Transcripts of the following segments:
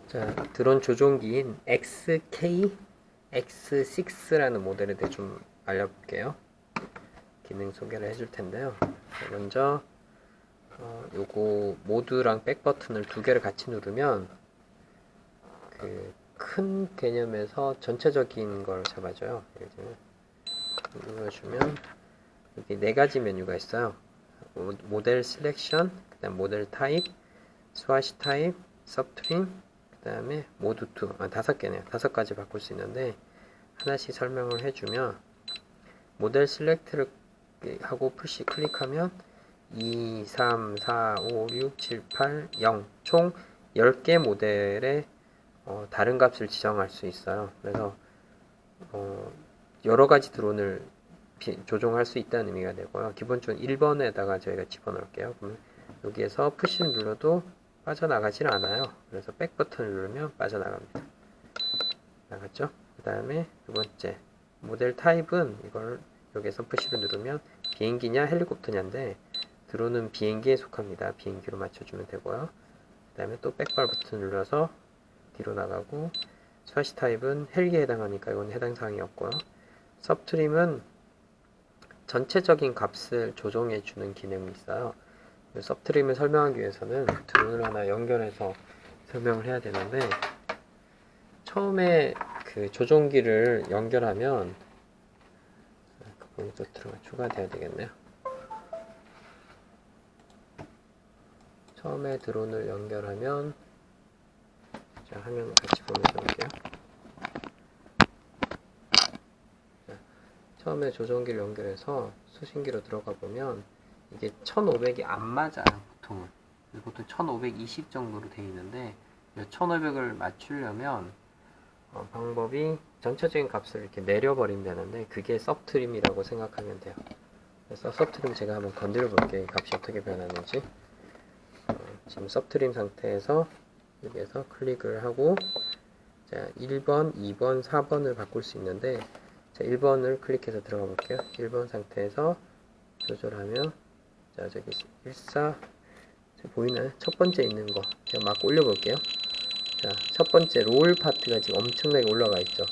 자, 드론 조종기인 XK X6라는 모델에 대해 좀 알려볼게요. 기능 소개를 해줄 텐데요. 먼저 요거 모드랑 백 버튼을 두 개를 같이 누르면 그 큰 개념에서 전체적인 걸 잡아줘요. 예를 들면 눌러주면 여기 네 가지 메뉴가 있어요. 모델 셀렉션, 그 다음 모델 타입, 스와시 타입, 서브트림, 그 다음에 모드 2, 다섯 개네요. 다섯 가지 바꿀 수 있는데 하나씩 설명을 해주면 모델 셀렉트를 하고 푸시 클릭하면 2, 3, 4, 5, 6, 7, 8, 0 총 10개 모델의 다른 값을 지정할 수 있어요. 그래서 여러 가지 드론을 조종할 수 있다는 의미가 되고요. 기본적으로 1번에다가 저희가 집어넣을게요. 그러면 여기에서 푸시를 눌러도 빠져나가질 않아요. 그래서 백 버튼을 누르면 빠져나갑니다. 나갔죠? 그 다음에 두 번째 모델 타입은 이걸 여기에서 푸시를 누르면 비행기냐 헬리콥터냐인데 드론은 비행기에 속합니다. 비행기로 맞춰주면 되고요. 그 다음에 또 백발 버튼 눌러서 뒤로 나가고 스와시 타입은 헬기에 해당하니까 이건 해당 사항이 없고요. 서브트림은 전체적인 값을 조정해 주는 기능이 있어요. 서브트림을 설명하기 위해서는 드론을 하나 연결해서 설명을 해야 되는데 처음에 그 조종기를 연결하면 그 부분이 또 추가되어야 되겠네요. 처음에 드론을 연결하면 자, 화면 같이 보면서 볼게요. 처음에 조종기를 연결해서 수신기로 들어가 보면 이게 1500이 안 맞아요. 보통은 보통 1520 정도로 되어 있는데 1500을 맞추려면 방법이 전체적인 값을 이렇게 내려버리면 되는데 그게 서브트림이라고 생각하면 돼요. 그래서 서브트림 제가 한번 건드려 볼게요. 이 값이 어떻게 변하는지. 지금 서브트림 상태에서 여기에서 클릭을 하고 자 1번, 2번, 4번을 바꿀 수 있는데 자 1번을 클릭해서 들어가 볼게요. 1번 상태에서 조절하면 자 저기 14 보이나요? 첫 번째 있는 거 제가 막 올려볼게요. 자 첫 번째 롤 파트가 지금 엄청나게 올라가 있죠.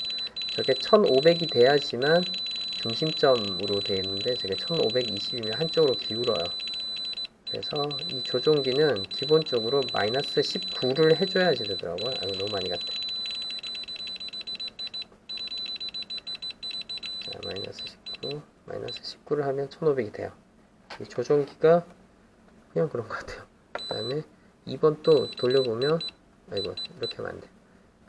저게 1500이 돼야지만 중심점으로 되어 있는데 저게 1520이면 한쪽으로 기울어요. 그래서 이 조종기는 기본적으로 마이너스 19를 해줘야지 되더라고요. 아이고 너무 많이 갔다. 자 마이너스 19를 하면 1500이 돼요. 이 조종기가 그냥 그런 것 같아요. 그 다음에 2번 또 돌려보면 아이고 이렇게 하면 안 돼.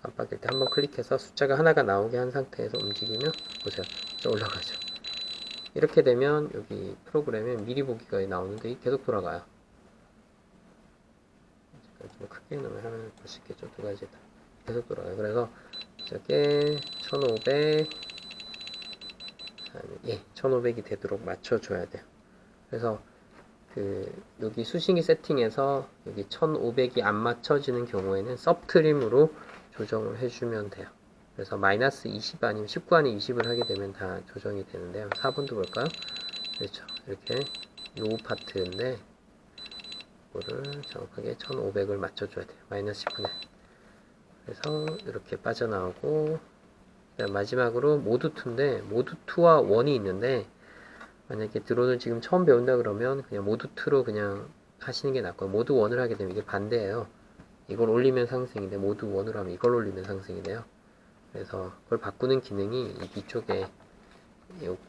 깜빡일 때 한번 클릭해서 숫자가 하나가 나오게 한 상태에서 움직이면 보세요. 저 올라가죠. 이렇게 되면 여기 프로그램에 미리 보기가 나오는데 계속 돌아가요. 좀 크게 놓으면 화면을 볼 수 있겠죠. 두 가지 다 계속 돌아가요. 그래서 저게 1500 예, 1500이 되도록 맞춰줘야 돼요. 그래서 여기 수신기 세팅에서 여기 1500이 안 맞춰지는 경우에는 서브트림으로 조정을 해주면 돼요. 그래서 마이너스 20 아니면 19 아니면 20을 하게 되면 다 조정이 되는데요. 4번도 볼까요? 그렇죠. 이렇게 요 파트인데 이거를 정확하게 1500을 맞춰줘야 돼요. 마이너스 10분에. 그래서 이렇게 빠져나오고 마지막으로 모드 2인데 모드 2와 1이 있는데 만약에 드론을 지금 처음 배운다 그러면 그냥 모드 2로 그냥 하시는 게 낫고요. 모드 1을 하게 되면 이게 반대예요. 이걸 올리면 상승인데 모드 1으로 하면 이걸 올리면 상승이 돼요. 그래서 그걸 바꾸는 기능이 이 뒤쪽에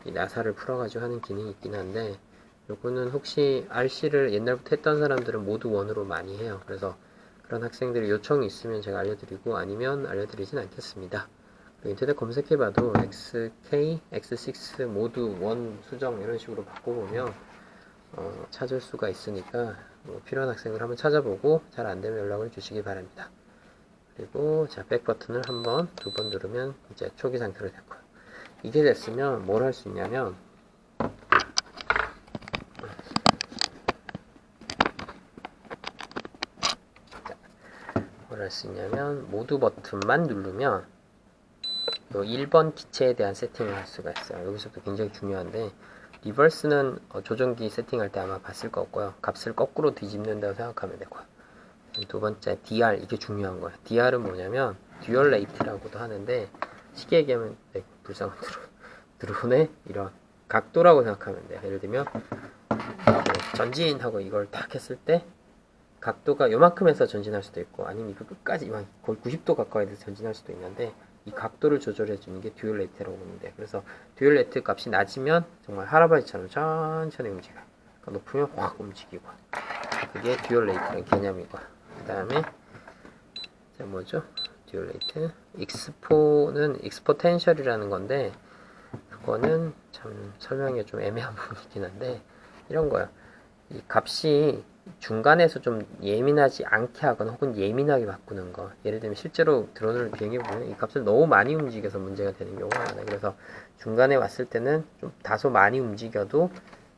이 나사를 풀어가지고 하는 기능이 있긴 한데 요거는 혹시 RC를 옛날부터 했던 사람들은 모드 1으로 많이 해요. 그래서 그런 학생들이 요청이 있으면 제가 알려드리고 아니면 알려드리진 않겠습니다. 인터넷 검색해봐도 XK, X6 모드 1 수정 이런 식으로 바꿔보면 찾을 수가 있으니까 필요한 학생을 한번 찾아보고 잘 안되면 연락을 주시기 바랍니다. 그리고 자, 백 버튼을 한 번, 두 번 누르면 이제 초기 상태로 됐고요. 이게 됐으면 뭘 할 수 있냐면 뭘 할 수 있냐면 모드 버튼만 누르면 1번 기체에 대한 세팅을 할 수가 있어요. 여기서도 굉장히 중요한데 리버스는 조종기 세팅할 때 아마 봤을 거 없고요. 값을 거꾸로 뒤집는다고 생각하면 되고요. 두 번째 DR, 이게 중요한 거야. DR은 뭐냐면 듀얼 레이트라고도 하는데 쉽게 얘기하면 불쌍한 드론의 이런 각도라고 생각하면 돼요. 예를 들면 전진하고 이걸 딱 했을 때 각도가 요만큼에서 전진할 수도 있고 아니면 이거 끝까지 거의 90도 가까이 돼서 전진할 수도 있는데 이 각도를 조절해 주는 게 듀얼 레이트라고 보면 돼요. 그래서 듀얼 레이트 값이 낮으면 정말 할아버지처럼 천천히 움직여요. 그러니까 높으면 확 움직이고, 그게 듀얼 레이트라는 개념이고. 그 다음에 뭐죠? 듀얼 레이트 익스포는 익스포텐셜이라는 건데, 그거는 참 설명이 좀 애매한 부분이긴 한데, 이런 거야. 이 값이 중간에서 좀 예민하지 않게 하거나 혹은 예민하게 바꾸는 거. 예를 들면 실제로 드론을 비행해보면 이 값을 너무 많이 움직여서 문제가 되는 경우가 많아요. 그래서 중간에 왔을 때는 좀 다소 많이 움직여도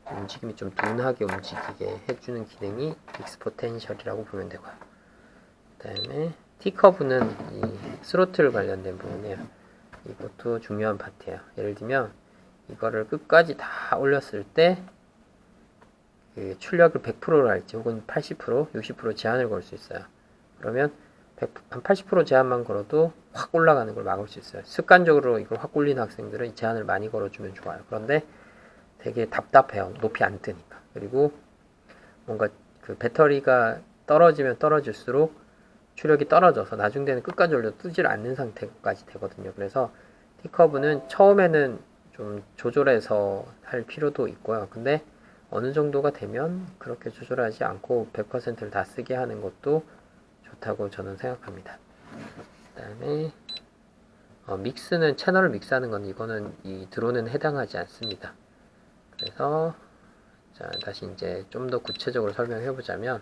움직임이 좀 둔하게 움직이게 해주는 기능이 익스포텐셜이라고 보면 되고요. 그 다음에 T커브는 이 스로틀 관련된 부분이에요. 이것도 중요한 파트예요. 예를 들면 이거를 끝까지 다 올렸을 때 그 출력을 100%로 할지 혹은 80%, 60% 제한을 걸 수 있어요. 그러면 한 80% 제한만 걸어도 확 올라가는 걸 막을 수 있어요. 습관적으로 이걸 확 올리는 학생들은 이 제한을 많이 걸어주면 좋아요. 그런데 되게 답답해요. 높이 안 뜨니까. 그리고 뭔가 그 배터리가 떨어지면 떨어질수록 출력이 떨어져서 나중 되는 끝까지 올려도 뜨질 않는 상태까지 되거든요. 그래서 T커브는 처음에는 좀 조절해서 할 필요도 있고요. 근데 어느 정도가 되면 그렇게 조절하지 않고 100%를 다 쓰게 하는 것도 좋다고 저는 생각합니다. 그 다음에 믹스는 채널을 믹스하는 건 이거는 이 드론은 해당하지 않습니다. 그래서 자, 다시 이제 좀 더 구체적으로 설명해 보자면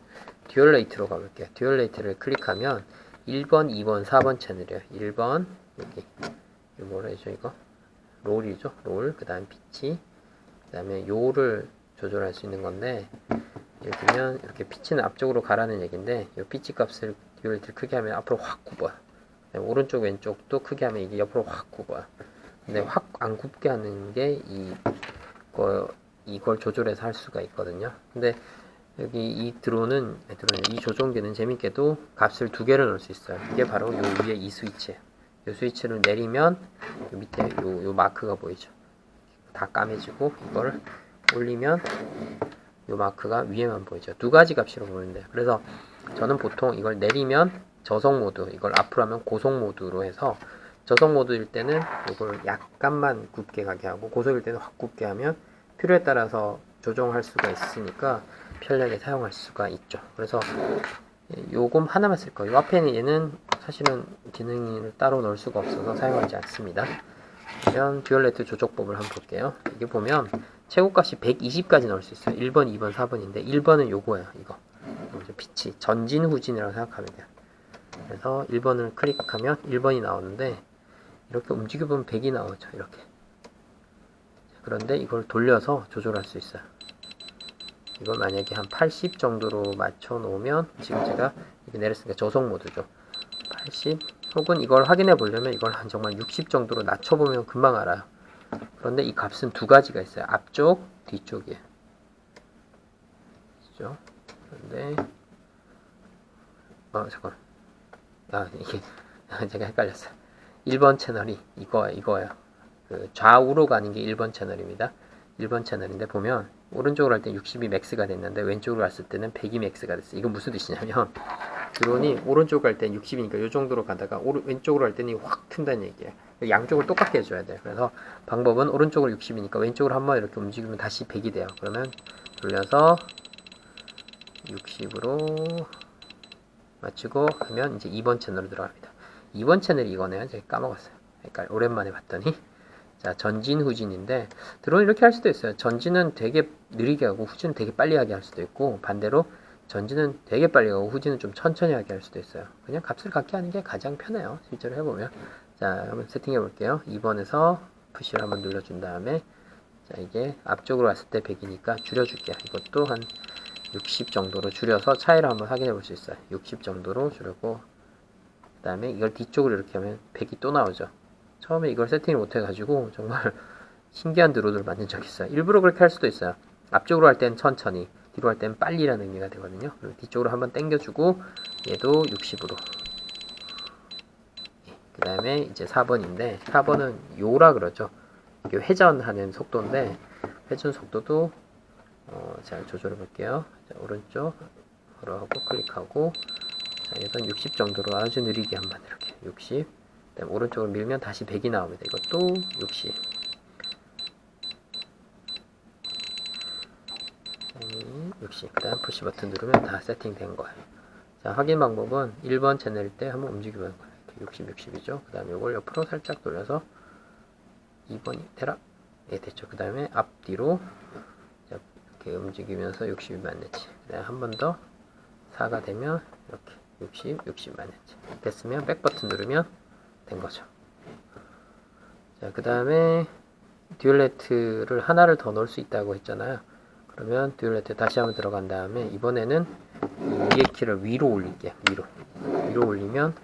듀얼 레이트로 가볼게요. 듀얼 레이트를 클릭하면 1번, 2번, 4번 채널이에요. 1번 여기 이거 뭐라 해죠 이거? 롤이죠. 롤. 그 다음 피치. 그 다음에 요를 조절할 수 있는 건데 예를 들면 이렇게 피치는 앞쪽으로 가라는 얘기인데 이 피치 값을 듀얼 레이트를 크게 하면 앞으로 확 굽어요. 오른쪽 왼쪽도 크게 하면 이게 옆으로 확 굽어요. 근데 확 안 굽게 하는 게 이걸 조절해서 할 수가 있거든요. 근데 여기 이 이 조종기는 재밌게도 값을 두 개를 넣을 수 있어요. 이게 바로 요 위에 이 스위치예요. 이 스위치를 내리면 요 밑에 요 마크가 보이죠. 다 까매지고 이걸 올리면 요 마크가 위에만 보이죠. 두 가지 값으로 보면 돼요. 그래서 저는 보통 이걸 내리면 저속 모드, 이걸 앞으로 하면 고속 모드로 해서 저속 모드일 때는 이걸 약간만 굽게 가게 하고 고속일 때는 확 굽게 하면 필요에 따라서 조정할 수가 있으니까 편리하게 사용할 수가 있죠. 그래서 요금 하나만 쓸 거예요. 요 앞에는 얘는 사실은 기능을 따로 넣을 수가 없어서 사용하지 않습니다. 그러면 듀얼 레이트 조정법을 한번 볼게요. 이게 보면 최고값이 120까지 넣을 수 있어요. 1번, 2번, 4번인데 1번은 요거예요. 이거 피치 전진 후진이라고 생각하면 돼요. 그래서 1번을 클릭하면 1번이 나오는데 이렇게 움직여보면 100이 나오죠. 이렇게. 그런데 이걸 돌려서 조절할 수 있어요. 이걸 만약에 한 80 정도로 맞춰 놓으면 지금 제가 이렇게 내렸으니까 저속 모드죠. 80 혹은 이걸 확인해 보려면 이걸 한 정말 60 정도로 낮춰보면 금방 알아요. 그런데 이 값은 두 가지가 있어요. 앞쪽, 뒤쪽이에요. 그죠? 그런데 잠깐. 이게 제가 헷갈렸어요. 1번 채널이 이거예요. 그 좌우로 가는 게 1번 채널입니다. 1번 채널인데 보면 오른쪽으로 할 때 60이 맥스가 됐는데 왼쪽으로 갔을 때는 100이 맥스가 됐어요. 이건 무슨 뜻이냐면 드론이 오른쪽으로 갈 때는 60이니까 이 정도로 가다가 왼쪽으로 할 때는 확 튼다는 얘기예요. 양쪽을 똑같게 해줘야 돼요. 그래서 방법은 오른쪽으로 60이니까 왼쪽으로 한번 이렇게 움직이면 다시 100이 돼요. 그러면 돌려서 60으로 맞추고 하면 이제 2번 채널로 들어갑니다. 2번 채널이 이거네요. 제가 까먹었어요. 그러니까 오랜만에 봤더니 자, 전진 후진인데 드론 이렇게 할 수도 있어요. 전진은 되게 느리게 하고 후진은 되게 빨리 하게 할 수도 있고 반대로 전진은 되게 빨리 가고 후진은 좀 천천히 하게 할 수도 있어요. 그냥 값을 갖게 하는 게 가장 편해요. 실제로 해보면. 자, 한번 세팅해 볼게요. 2번에서 푸시를 한번 눌러준 다음에 자, 이게 앞쪽으로 왔을 때 100이니까 줄여줄게요. 이것도 한 60 정도로 줄여서 차이를 한번 확인해 볼 수 있어요. 60 정도로 줄이고 그 다음에 이걸 뒤쪽으로 이렇게 하면 100이 또 나오죠. 처음에 이걸 세팅을 못 해가지고 정말 신기한 드론을 만든 적이 있어요. 일부러 그렇게 할 수도 있어요. 앞쪽으로 할 때는 천천히, 뒤로 할 때는 빨리라는 의미가 되거든요. 그리고 뒤쪽으로 한번 당겨주고 얘도 60으로. 그 다음에 이제 4번인데 4번은 요라 그러죠. 이게 회전하는 속도인데 회전 속도도 잘 조절해 볼게요. 자, 오른쪽으로 하고 클릭하고, 자, 이건 60 정도로 아주 느리게 한번 이렇게 60. 그다음 오른쪽으로 밀면 다시 100이 나옵니다. 이것도 60. 60. 그다음 푸시 버튼 누르면 다 세팅된 거예요. 자, 확인 방법은 1번 채널일 때 한번 움직여보는 거예요. 60, 60이죠. 그 다음에 이걸 옆으로 살짝 돌려서 2번이 되라. 예, 됐죠. 그 다음에 앞뒤로 이렇게 움직이면서 60이 맞는지. 그 다음에 한 번 더 4가 되면 이렇게 60, 60 맞는지. 됐으면 백 버튼 누르면 된 거죠. 자, 그 다음에 듀얼레트를 하나를 더 넣을 수 있다고 했잖아요. 그러면 듀얼레트 다시 한번 들어간 다음에 이번에는 위에 키를 위로 올릴게요. 위로 올리면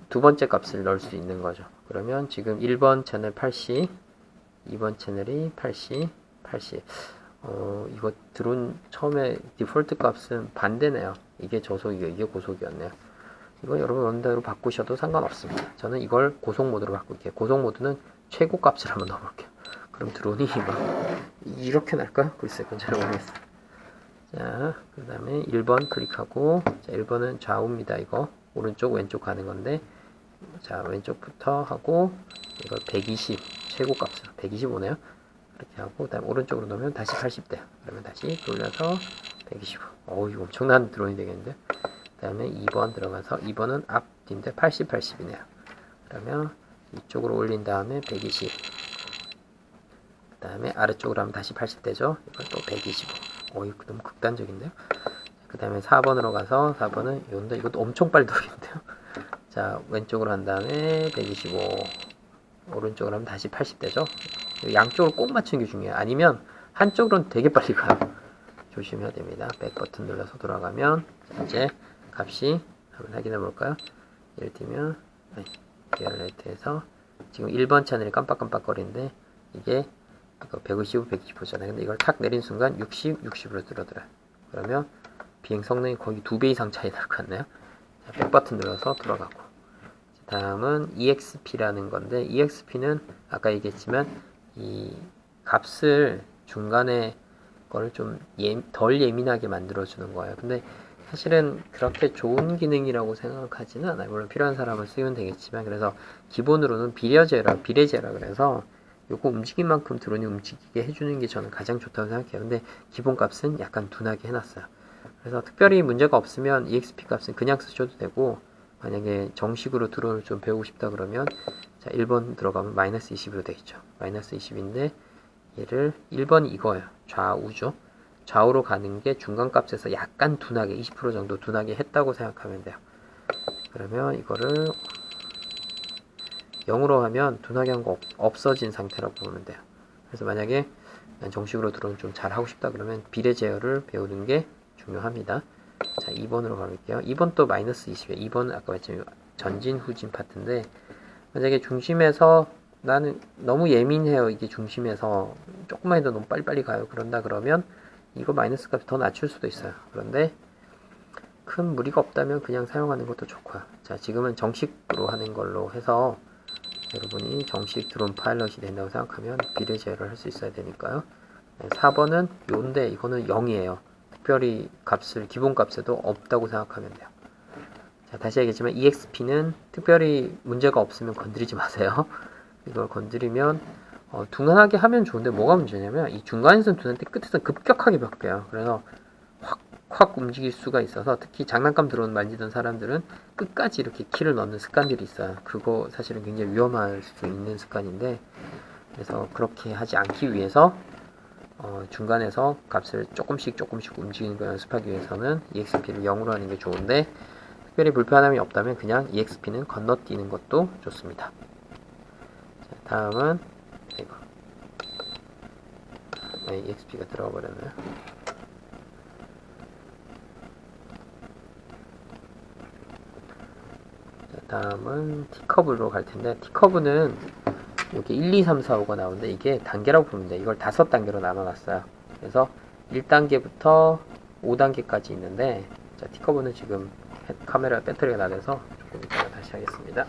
두 번째 값을 넣을 수 있는 거죠. 그러면 지금 1번 채널 80, 2번 채널이 80, 80. 이거 드론 처음에 디폴트 값은 반대네요. 이게 저속이고 이게 고속이었네요. 이거 여러분 원대로 바꾸셔도 상관없습니다. 저는 이걸 고속 모드로 바꿀게요. 고속 모드는 최고 값을 한번 넣어볼게요. 그럼 드론이 막 이렇게 날까요? 글쎄, 그건 잘 모르겠어요. 자, 그 다음에 1번 클릭하고, 자, 1번은 좌우입니다. 이거 오른쪽 왼쪽 가는 건데, 자, 왼쪽부터 하고 이걸 120 최고 값으로 125네요. 이렇게 하고, 그 다음 오른쪽으로 놓으면 다시 80대. 그러면 다시 돌려서 125. 이거 엄청난 드론이 되겠는데. 그 다음에 2번 들어가서 2번은 앞뒤인데 80, 80이네요. 그러면 이쪽으로 올린 다음에 120. 그 다음에 아래쪽으로 하면 다시 80대죠. 이건 또 125. 이거 너무 극단적인데요. 그 다음에 4번으로 가서 4번은 요런데 이것도 엄청 빨리 돌리는데요. 자, 왼쪽으로 한 다음에 125. 오른쪽으로 하면 다시 80대죠. 양쪽으로 꼭 맞추는 게 중요해요. 아니면 한쪽으로는 되게 빨리 가요. 조심해야 됩니다. 백 버튼 눌러서 돌아가면, 자, 이제 값이 한번 확인해 볼까요? 예를 들면 디얼라이트에서 지금 1번 채널이 깜빡깜빡거리는데 이게 155, 125잖아요. 근데 이걸 탁 내린 순간 60, 60으로 줄어들어요. 그러면 비행 성능이 거의 2배 이상 차이 날 것 같네요. 자, 백 버튼 눌러서 돌아가고. 다음은 EXP라는 건데, EXP는 아까 얘기했지만 이 값을 중간에 거를 좀 덜 예민하게 만들어주는 거예요. 근데 사실은 그렇게 좋은 기능이라고 생각하지는 않아요. 물론 필요한 사람은 쓰면 되겠지만, 그래서 기본으로는 비례제라 그래서 요거 움직인 만큼 드론이 움직이게 해주는 게 저는 가장 좋다고 생각해요. 근데 기본 값은 약간 둔하게 해놨어요. 그래서 특별히 문제가 없으면 EXP 값은 그냥 쓰셔도 되고, 만약에 정식으로 드론을 좀 배우고 싶다 그러면, 자, 1번 들어가면 마이너스 20으로 되겠죠. 마이너스 20인데 얘를 1번이 이거예요. 좌우죠. 좌우로 가는 게 중간 값에서 약간 둔하게 20% 정도 둔하게 했다고 생각하면 돼요. 그러면 이거를 0으로 하면 둔하게 한 거 없어진 상태라고 보면 돼요. 그래서 만약에 정식으로 드론 좀 잘 하고 싶다 그러면 비례 제어를 배우는 게 중요합니다. 자, 2번으로 가볼게요. 2번 또 마이너스 20이에요. 2번은 아까 말했지만 전진 후진 파트인데, 만약에 중심에서 나는 너무 예민해요. 이게 중심에서 조금만 해도 너무 빨리빨리 가요. 그런다 그러면 이거 마이너스 값이 더 낮출 수도 있어요. 그런데 큰 무리가 없다면 그냥 사용하는 것도 좋고요. 자, 지금은 정식으로 하는 걸로 해서 여러분이 정식 드론 파일럿이 된다고 생각하면 비례 제어를 할 수 있어야 되니까요. 4번은 요인데 이거는 0이에요. 특별히 값을 기본 값에도 없다고 생각하면 돼요. 자, 다시 얘기했지만 EXP는 특별히 문제가 없으면 건드리지 마세요. 이걸 건드리면 둔하게 하면 좋은데 뭐가 문제냐면 이 중간에서는 둔한데 끝에서 급격하게 바뀌어요. 그래서 확 움직일 수가 있어서, 특히 장난감 드론 만지던 사람들은 끝까지 이렇게 키를 넣는 습관들이 있어요. 그거 사실은 굉장히 위험할 수 있는 습관인데, 그래서 그렇게 하지 않기 위해서 중간에서 값을 조금씩 움직이는 걸 연습하기 위해서는 EXP를 0으로 하는 게 좋은데, 특별히 불편함이 없다면 그냥 EXP는 건너뛰는 것도 좋습니다. 자, 다음은 이거. EXP가 들어가 버렸네요. 다음은 T커브로 갈 텐데, T커브는 이렇게 1, 2, 3, 4, 5가 나오는데 이게 단계라고 보면 돼요. 이걸 5단계로 나눠놨어요. 그래서 1단계부터 5단계까지 있는데, 자, T커브는 지금 카메라 배터리가 다 돼서 조금 이따가 다시 하겠습니다.